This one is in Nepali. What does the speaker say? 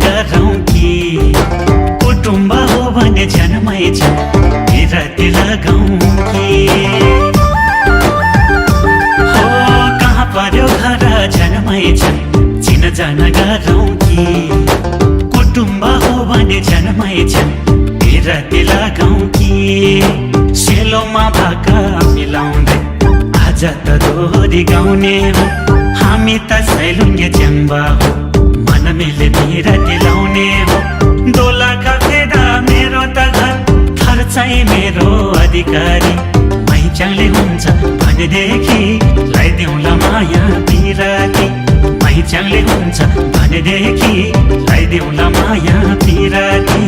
गरौँ कि कुटुम्ब हो भने जन्मै छ बिराती लगाउँ कि हो कहाँ पर्यो घर जन्मै छ चिनजान गरौँ कि कुटुम्ब हो भने जन्मै छ बिराती लगाउँ कि सेलोमा भाका मिलाउँदै आज त दोहोरी गाउने हो हामी त सैलुङ्गे च्याम्बा हो मन मिले बिराती लाउने हो दोलाका फेदा मेरो त घर थर चाहिँ मेरो अधिकारी मैचाङले हुन्छ भनेदेखि लगाइदेऊला माया बिराती मैचाङले हुन्छ भनेदेखि लगाइदेऊला माया बिराती